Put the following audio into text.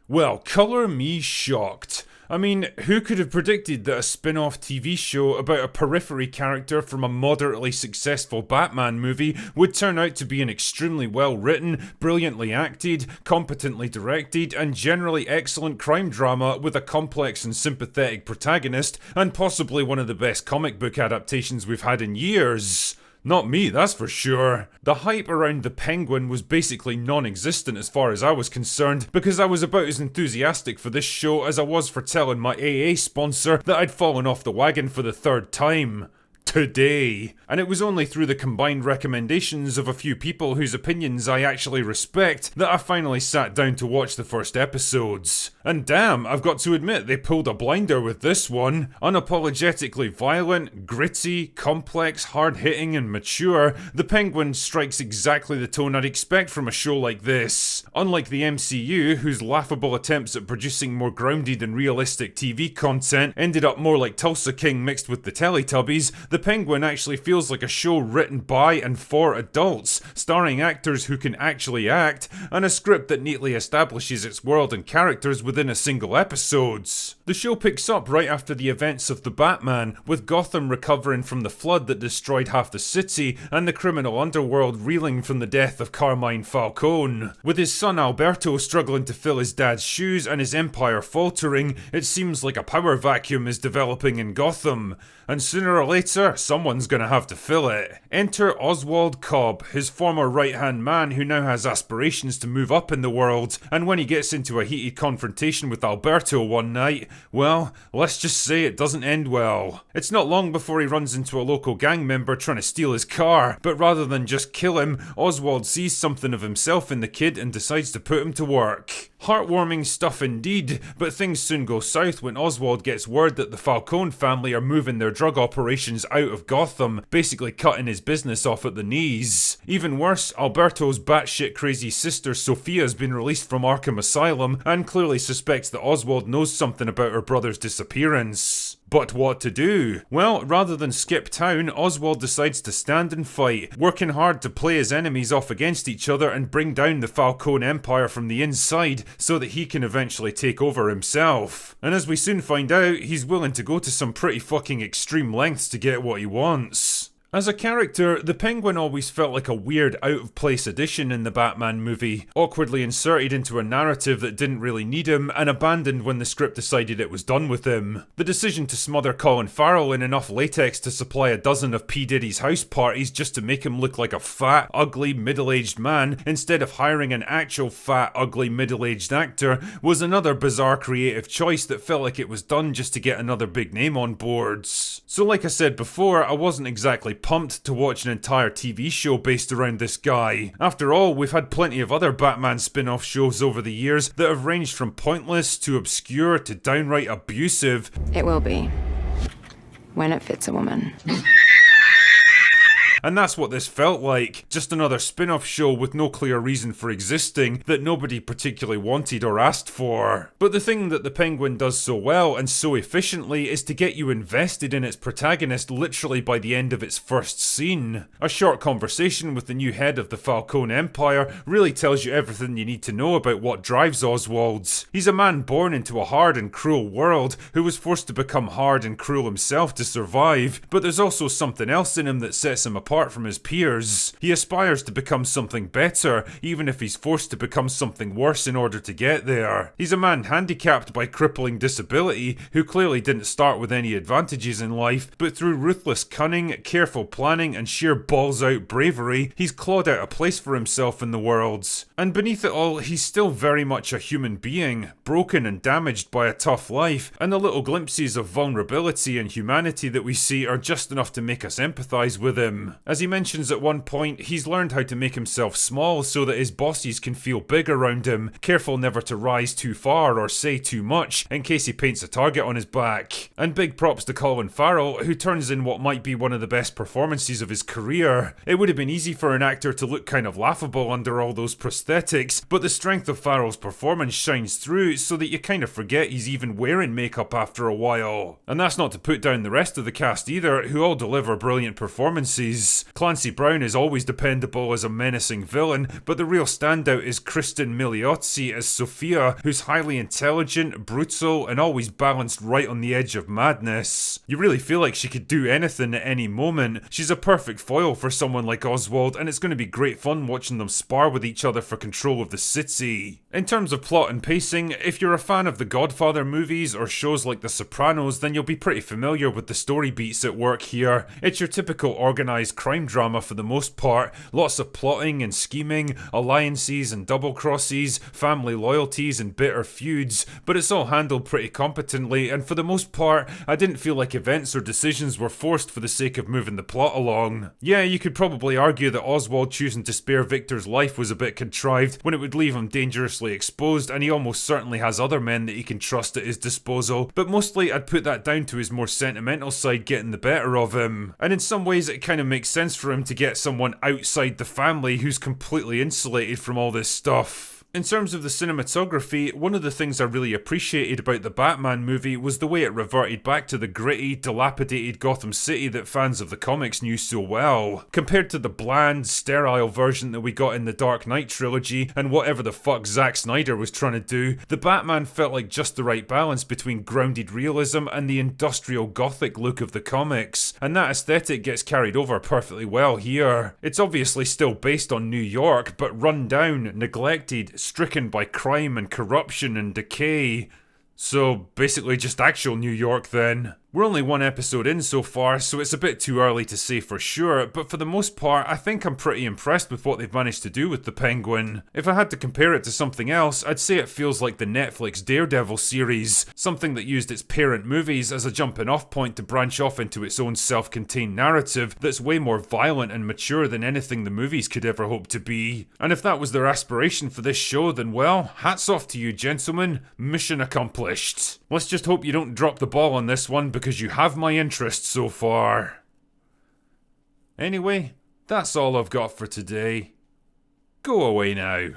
Well, colour me shocked. I mean, who could have predicted that a spin-off TV show about a periphery character from a moderately successful Batman movie would turn out to be an extremely well-written, brilliantly acted, competently directed, and generally excellent crime drama with a complex and sympathetic protagonist, and possibly one of the best comic book adaptations we've had in years? Not me, that's for sure. The hype around the Penguin was basically non-existent as far as I was concerned, because I was about as enthusiastic for this show as I was for telling my AA sponsor that I'd fallen off the wagon for the third time. Today. And it was only through the combined recommendations of a few people whose opinions I actually respect that I finally sat down to watch the first episodes. And damn, I've got to admit they pulled a blinder with this one. Unapologetically violent, gritty, complex, hard-hitting and mature, The Penguin strikes exactly the tone I'd expect from a show like this. Unlike the MCU, whose laughable attempts at producing more grounded and realistic TV content ended up more like Tulsa King mixed with the Teletubbies, The Penguin actually feels like a show written by and for adults, starring actors who can actually act, and a script that neatly establishes its world and characters within a single episode. The show picks up right after the events of The Batman, with Gotham recovering from the flood that destroyed half the city, and the criminal underworld reeling from the death of Carmine Falcone. With his son Alberto struggling to fill his dad's shoes and his empire faltering, it seems like a power vacuum is developing in Gotham. And sooner or later, someone's gonna have to fill it. Enter Oswald Cobb, his former right-hand man who now has aspirations to move up in the world, and when he gets into a heated confrontation with Alberto one night, well, let's just say it doesn't end well. It's not long before he runs into a local gang member trying to steal his car, but rather than just kill him, Oswald sees something of himself in the kid and decides to put him to work. Heartwarming stuff indeed, but things soon go south when Oswald gets word that the Falcone family are moving their drug operations out of Gotham, basically cutting his business off at the knees. Even worse, Alberto's batshit crazy sister Sophia's been released from Arkham Asylum and clearly suspects that Oswald knows something about her brother's disappearance. But what to do? Well, rather than skip town, Oswald decides to stand and fight, working hard to play his enemies off against each other and bring down the Falcone Empire from the inside so that he can eventually take over himself. And as we soon find out, he's willing to go to some pretty fucking extreme lengths to get what he wants. As a character, the Penguin always felt like a weird, out-of-place addition in the Batman movie, awkwardly inserted into a narrative that didn't really need him, and abandoned when the script decided it was done with him. The decision to smother Colin Farrell in enough latex to supply a dozen of P. Diddy's house parties just to make him look like a fat, ugly, middle-aged man, instead of hiring an actual fat, ugly, middle-aged actor, was another bizarre creative choice that felt like it was done just to get another big name on boards. So like I said before, I wasn't exactly pumped to watch an entire TV show based around this guy. After all, we've had plenty of other Batman spin-off shows over the years that have ranged from pointless to obscure to downright abusive. It will be. When it fits a woman. And that's what this felt like. Just another spin-off show with no clear reason for existing that nobody particularly wanted or asked for. But the thing that the Penguin does so well and so efficiently is to get you invested in its protagonist literally by the end of its first scene. A short conversation with the new head of the Falcone Empire really tells you everything you need to know about what drives Oswald. He's a man born into a hard and cruel world who was forced to become hard and cruel himself to survive, but there's also something else in him that sets him apart from his peers. He aspires to become something better, even if he's forced to become something worse in order to get there. He's a man handicapped by crippling disability who clearly didn't start with any advantages in life, but through ruthless cunning, careful planning, and sheer balls-out bravery, he's clawed out a place for himself in the world. And beneath it all, he's still very much a human being, broken and damaged by a tough life, and the little glimpses of vulnerability and humanity that we see are just enough to make us empathise with him. As he mentions at one point, he's learned how to make himself small so that his bosses can feel big around him, careful never to rise too far or say too much in case he paints a target on his back. And big props to Colin Farrell, who turns in what might be one of the best performances of his career. It would have been easy for an actor to look kind of laughable under all those prosthetics, but the strength of Farrell's performance shines through so that you kind of forget he's even wearing makeup after a while. And that's not to put down the rest of the cast either, who all deliver brilliant performances. movies. Clancy Brown is always dependable as a menacing villain, but the real standout is Kristen Milioti as Sophia, who's highly intelligent, brutal, and always balanced right on the edge of madness. You really feel like she could do anything at any moment. She's a perfect foil for someone like Oswald, and it's going to be great fun watching them spar with each other for control of the city. In terms of plot and pacing, if you're a fan of the Godfather movies or shows like The Sopranos, then you'll be pretty familiar with the story beats at work here. It's your typical organised crime drama for the most part, lots of plotting and scheming, alliances and double crosses, family loyalties and bitter feuds, but it's all handled pretty competently, and for the most part, I didn't feel like events or decisions were forced for the sake of moving the plot along. Yeah, you could probably argue that Oswald choosing to spare Victor's life was a bit contrived when it would leave him dangerously exposed, and he almost certainly has other men that he can trust at his disposal, but mostly I'd put that down to his more sentimental side getting the better of him. And in some ways it kind of makes sense for him to get someone outside the family who's completely insulated from all this stuff. In terms of the cinematography, one of the things I really appreciated about the Batman movie was the way it reverted back to the gritty, dilapidated Gotham City that fans of the comics knew so well. Compared to the bland, sterile version that we got in the Dark Knight trilogy and whatever the fuck Zack Snyder was trying to do, the Batman felt like just the right balance between grounded realism and the industrial gothic look of the comics, and that aesthetic gets carried over perfectly well here. It's obviously still based on New York, but run down, neglected, stricken by crime and corruption and decay. So basically just actual New York then. We're only one episode in so far, so it's a bit too early to say for sure, but for the most part, I think I'm pretty impressed with what they've managed to do with the Penguin. If I had to compare it to something else, I'd say it feels like the Netflix Daredevil series, something that used its parent movies as a jumping off point to branch off into its own self-contained narrative that's way more violent and mature than anything the movies could ever hope to be. And if that was their aspiration for this show, then well, hats off to you gentlemen, mission accomplished. Let's just hope you don't drop the ball on this one, because you have my interest so far. Anyway, that's all I've got for today. Go away now.